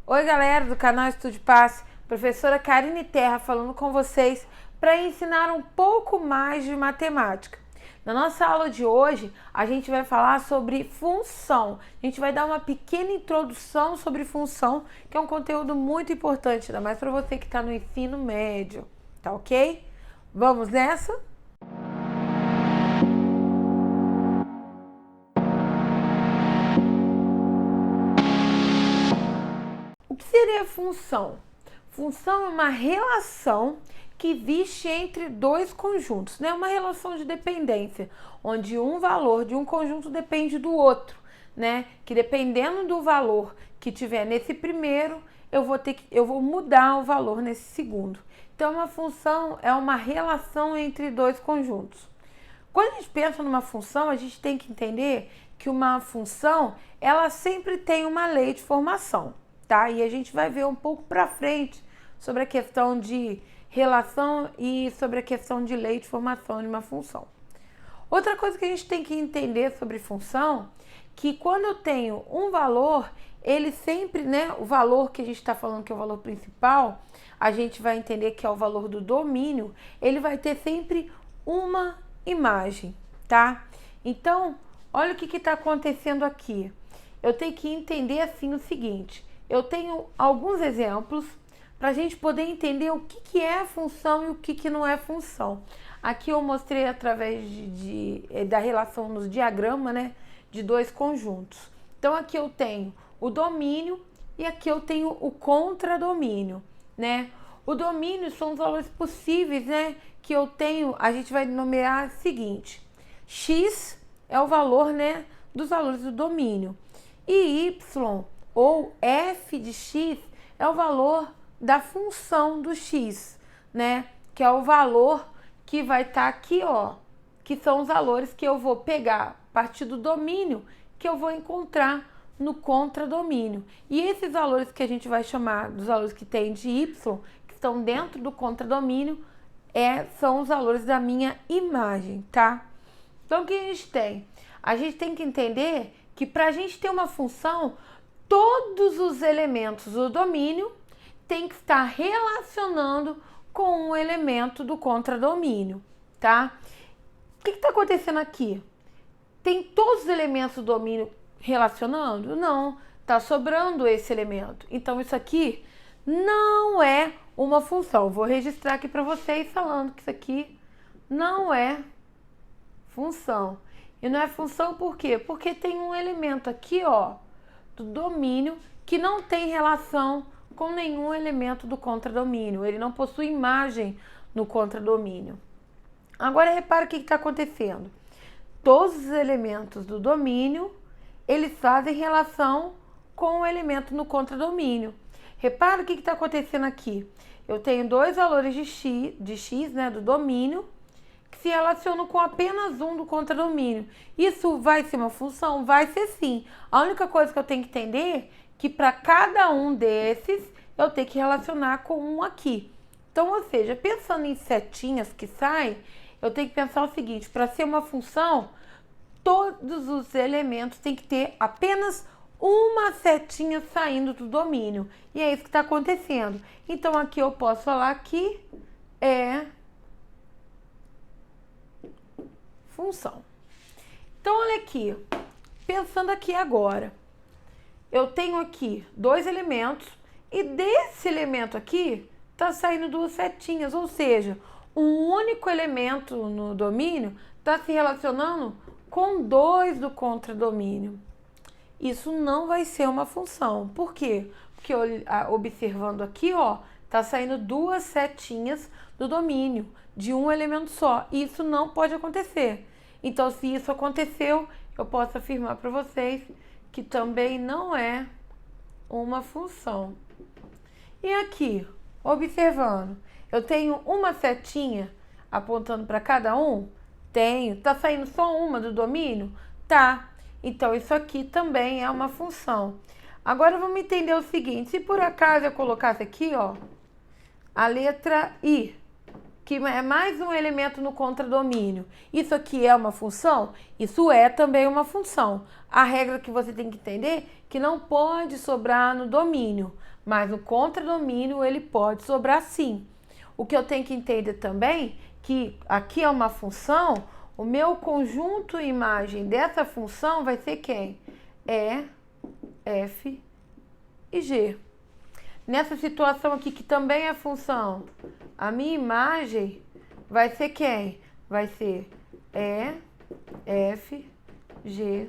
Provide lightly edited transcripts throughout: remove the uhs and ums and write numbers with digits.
Oi, galera do canal Estude Passe, professora Karine Terra falando com vocês para ensinar um pouco mais de matemática. Na nossa aula de hoje, a gente vai falar sobre função. A gente vai dar uma pequena introdução sobre função, que é um conteúdo muito importante, ainda mais para você que está no ensino médio, tá ok? Vamos nessa? O que seria função? Função é uma relação que existe entre dois conjuntos, né? Uma relação de dependência, onde um valor de um conjunto depende do outro, né? Que dependendo do valor que tiver nesse primeiro, eu vou mudar o valor nesse segundo. Então, uma função é uma relação entre dois conjuntos. Quando a gente pensa numa função, a gente tem que entender que uma função, ela sempre tem uma lei de formação, tá? E a gente vai ver um pouco para frente sobre a questão de relação e sobre a questão de lei de formação de uma função. Outra coisa que a gente tem que entender sobre função, que quando eu tenho um valor, ele sempre, né, o valor que a gente está falando que é o valor principal, a gente vai entender que é o valor do domínio, ele vai ter sempre uma imagem, tá? Então, olha o que está acontecendo aqui. Eu tenho que entender assim o seguinte, eu tenho alguns exemplos para a gente poder entender o que é função e o que não é função. Aqui eu mostrei através da relação nos diagramas, né, de dois conjuntos. Então aqui eu tenho o domínio e aqui eu tenho o contradomínio, né? O domínio são os valores possíveis, né, que eu tenho, a gente vai nomear o seguinte: x é o valor, né, dos valores do domínio e y ou f de x é o valor da função do x, né? Que é o valor que vai estar aqui, ó, que são os valores que eu vou pegar a partir do domínio que eu vou encontrar no contradomínio. E esses valores que a gente vai chamar dos valores que tem de y, que estão dentro do contradomínio, são os valores da minha imagem, tá? Então, o que a gente tem? A gente tem que entender que para a gente ter uma função, todos os elementos do domínio tem que estar relacionando com um elemento do contradomínio, tá? O que está acontecendo aqui? Tem todos os elementos do domínio relacionando? Não, tá sobrando esse elemento. Então, isso aqui não é uma função. Vou registrar aqui para vocês falando que isso aqui não é função. E não é função por quê? Porque tem um elemento aqui, ó, do domínio que não tem relação com nenhum elemento do contradomínio. Ele não possui imagem no contradomínio. Agora repara o que está acontecendo. Todos os elementos do domínio, eles fazem relação com o elemento no contradomínio. Repara o que está acontecendo aqui. Eu tenho dois valores de x, né, do domínio, que se relacionam com apenas um do contradomínio. Isso vai ser uma função? Vai ser sim. A única coisa que eu tenho que entender é que para cada um desses eu tenho que relacionar com um aqui. Então, ou seja, pensando em setinhas que saem, eu tenho que pensar o seguinte: para ser uma função, todos os elementos têm que ter apenas uma setinha saindo do domínio. E é isso que está acontecendo. Então, aqui eu posso falar que é função. Então, olha aqui. Pensando aqui agora. Eu tenho aqui dois elementos e desse elemento aqui está saindo duas setinhas, ou seja, um único elemento no domínio está se relacionando com dois do contradomínio. Isso não vai ser uma função. Por quê? Porque observando aqui, ó, está saindo duas setinhas do domínio de um elemento só. Isso não pode acontecer. Então, se isso aconteceu, eu posso afirmar para vocês que também não é uma função. E aqui, observando, eu tenho uma setinha apontando para cada um? Tenho. Tá saindo só uma do domínio? Tá. Então, isso aqui também é uma função. Agora, vamos entender o seguinte. Se por acaso eu colocasse aqui, ó, a letra I, que é mais um elemento no contradomínio. Isso aqui é uma função? Isso é também uma função. A regra que você tem que entender é que não pode sobrar no domínio, mas no contradomínio ele pode sobrar sim. O que eu tenho que entender também que aqui é uma função, o meu conjunto imagem dessa função vai ser quem? E, F e G. Nessa situação aqui, que também é função, a minha imagem vai ser quem? Vai ser E, F, G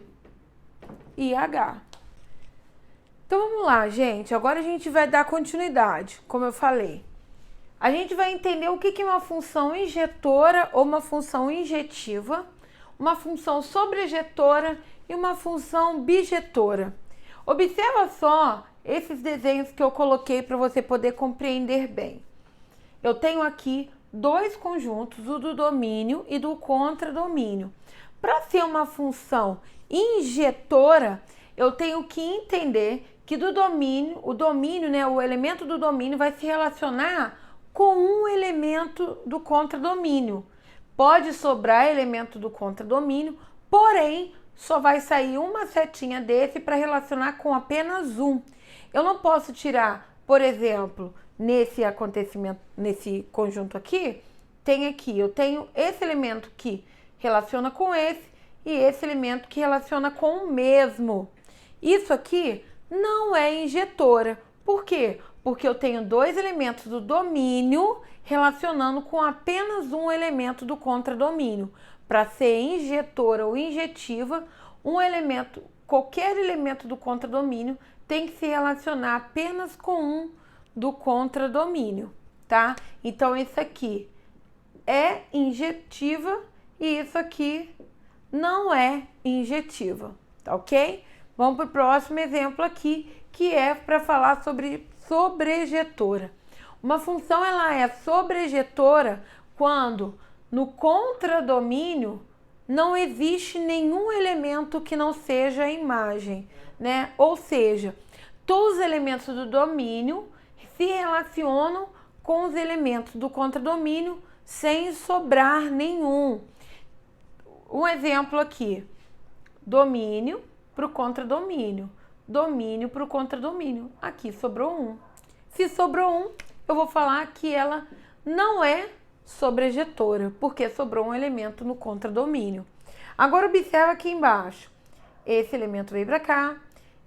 e H. Então vamos lá, gente. Agora a gente vai dar continuidade, como eu falei. A gente vai entender o que é uma função injetora ou uma função injetiva, uma função sobrejetora e uma função bijetora. Observa só esses desenhos que eu coloquei para você poder compreender bem. Eu tenho aqui dois conjuntos, o do domínio e do contradomínio. Para ser uma função injetora, eu tenho que entender que do domínio, o domínio, né, o elemento do domínio vai se relacionar com um elemento do contradomínio. Pode sobrar elemento do contradomínio, porém, só vai sair uma setinha desse para relacionar com apenas um. Eu não posso tirar, por exemplo, nesse acontecimento, nesse conjunto aqui, eu tenho esse elemento que relaciona com esse e esse elemento que relaciona com o mesmo. Isso aqui não é injetora. Por quê? Porque eu tenho dois elementos do domínio relacionando com apenas um elemento do contradomínio. Para ser injetora ou injetiva, qualquer elemento do contradomínio tem que se relacionar apenas com um do contradomínio, tá? Então, isso aqui é injetiva e isso aqui não é injetiva, tá ok? Vamos para o próximo exemplo aqui, que é para falar sobre sobrejetora. Uma função ela é sobrejetora quando no contradomínio não existe nenhum elemento que não seja a imagem, né? Ou seja, todos os elementos do domínio se relacionam com os elementos do contradomínio sem sobrar nenhum. Um exemplo aqui, domínio para o contradomínio, domínio para o contradomínio. Aqui sobrou um. Se sobrou um, eu vou falar que ela não é sobrejetora, porque sobrou um elemento no contradomínio. Agora observa aqui embaixo. Esse elemento veio para cá,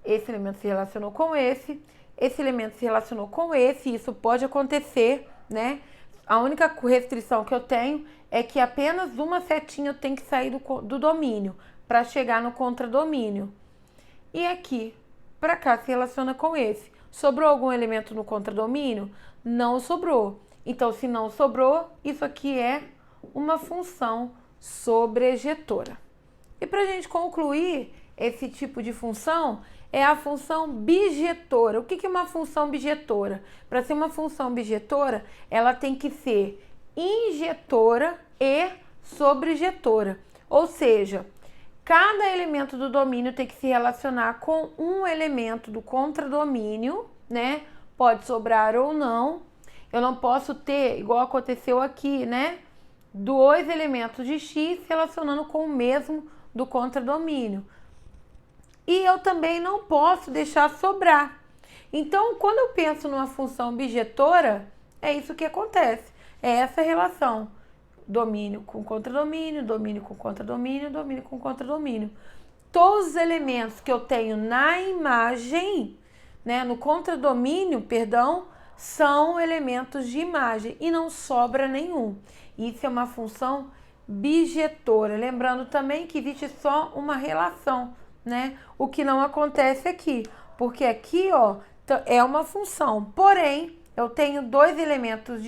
esse elemento se relacionou com esse elemento se relacionou com esse, isso pode acontecer, né? A única restrição que eu tenho é que apenas uma setinha tem que sair do domínio para chegar no contradomínio. E aqui, para cá, se relaciona com esse. Sobrou algum elemento no contradomínio? Não sobrou. Então, se não sobrou, isso aqui é uma função sobrejetora. E para a gente concluir esse tipo de função, é a função bijetora. O que é uma função bijetora? Para ser uma função bijetora, ela tem que ser injetora e sobrejetora. Ou seja, cada elemento do domínio tem que se relacionar com um elemento do contradomínio, né? Pode sobrar ou não. Eu não posso ter, igual aconteceu aqui, né? Dois elementos de x se relacionando com o mesmo do contradomínio. E eu também não posso deixar sobrar. Então, quando eu penso numa função bijetora, é isso que acontece. É essa relação. Domínio com contradomínio, domínio com contradomínio, domínio com contradomínio. Todos os elementos que eu tenho na imagem, né, no contradomínio, perdão, são elementos de imagem e não sobra nenhum. Isso é uma função bijetora. Lembrando também que existe só uma relação, né? O que não acontece aqui, porque aqui, ó, é uma função. Porém, eu tenho dois elementos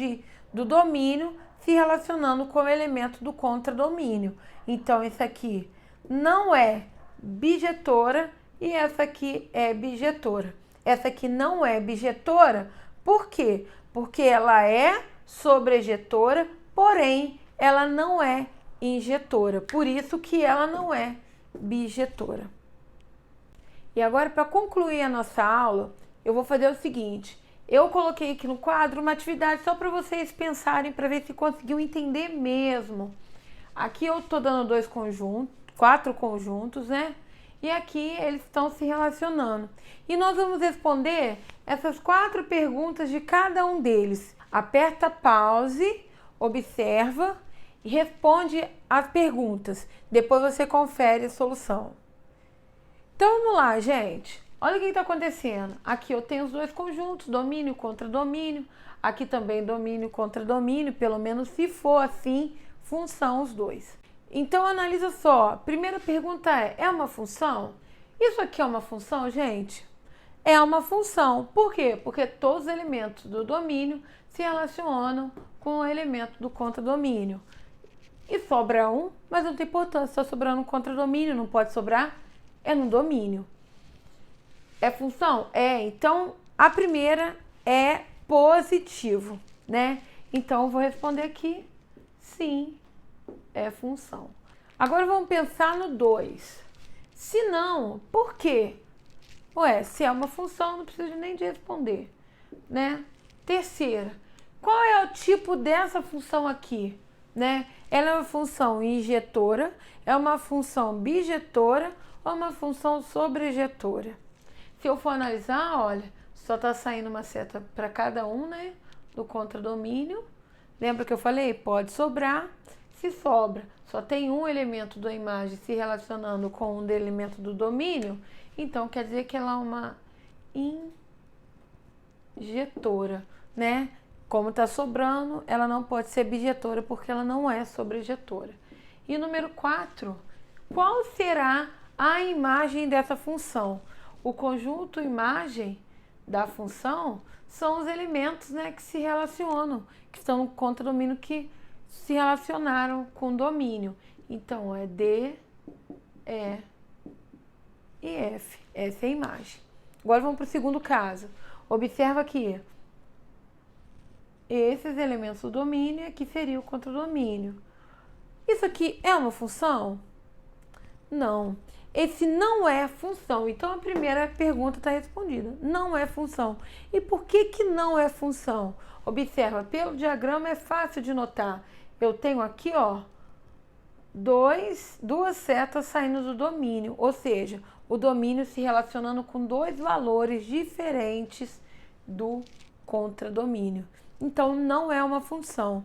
do domínio se relacionando com o elemento do contradomínio. Então, isso aqui não é bijetora e essa aqui é bijetora. Essa aqui não é bijetora, por quê? Porque ela é sobrejetora, porém, ela não é injetora. Por isso que ela não é bijetora. E agora, para concluir a nossa aula, eu vou fazer o seguinte. Eu coloquei aqui no quadro uma atividade só para vocês pensarem, para ver se conseguiu entender mesmo. Aqui eu tô dando 4 conjuntos, né? E aqui eles estão se relacionando. E nós vamos responder essas 4 perguntas de cada um deles. Aperta pause, observa e responde as perguntas. Depois você confere a solução. Então vamos lá, gente. Olha o que está acontecendo. Aqui eu tenho os 2 conjuntos, domínio contra domínio. Aqui também domínio contra domínio, pelo menos se for assim, função os dois. Então analisa só. Primeira pergunta é uma função? Isso aqui é uma função, gente? É uma função. Por quê? Porque todos os elementos do domínio se relacionam com o elemento do contradomínio. E sobra um, mas não tem importância. Está sobrando um contradomínio, não pode sobrar. É no domínio. É função? É. Então, a primeira é positivo, né? Então, eu vou responder aqui, sim, é função. Agora, vamos pensar no 2. Se não, por quê? Ué, se é uma função, não precisa nem de responder, né? Terceira, qual é o tipo dessa função aqui, né? Ela é uma função injetora, é uma função bijetora ou uma função sobrejetora? Se eu for analisar, olha, só está saindo uma seta para cada um, né? Do contradomínio. Lembra que eu falei? Pode sobrar. Se sobra, só tem um elemento da imagem se relacionando com um elemento do domínio, então quer dizer que ela é uma injetora, né? Como está sobrando, ela não pode ser bijetora porque ela não é sobrejetora. E número 4, qual será a imagem dessa função? O conjunto imagem da função são os elementos, né, que se relacionam, que estão no contradomínio, que se relacionaram com o domínio. Então, é D, E e F. Essa é a imagem. Agora vamos para o segundo caso. Observa aqui. Esses elementos do domínio aqui seria o contradomínio. Isso aqui é uma função? Não. Esse não é função. Então, a primeira pergunta está respondida. Não é função. E por que que não é função? Observa, pelo diagrama é fácil de notar. Eu tenho aqui, ó, duas setas saindo do domínio. Ou seja, o domínio se relacionando com 2 valores diferentes do contradomínio. Então, não é uma função.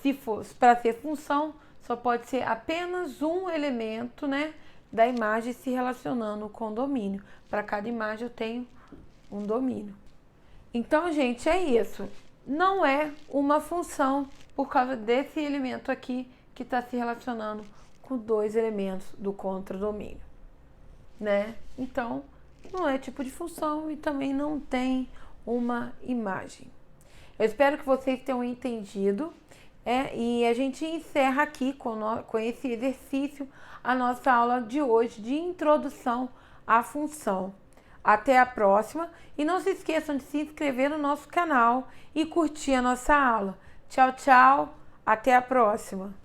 Se fosse para ser função, só pode ser apenas um elemento, né, da imagem se relacionando com o domínio. Para cada imagem eu tenho um domínio. Então, gente, é isso. Não é uma função por causa desse elemento aqui que está se relacionando com 2 elementos do contradomínio, né? Então, não é tipo de função e também não tem uma imagem. Eu espero que vocês tenham entendido. E a gente encerra aqui com esse exercício a nossa aula de hoje de introdução à função. Até a próxima e não se esqueçam de se inscrever no nosso canal e curtir a nossa aula. Tchau, tchau, até a próxima!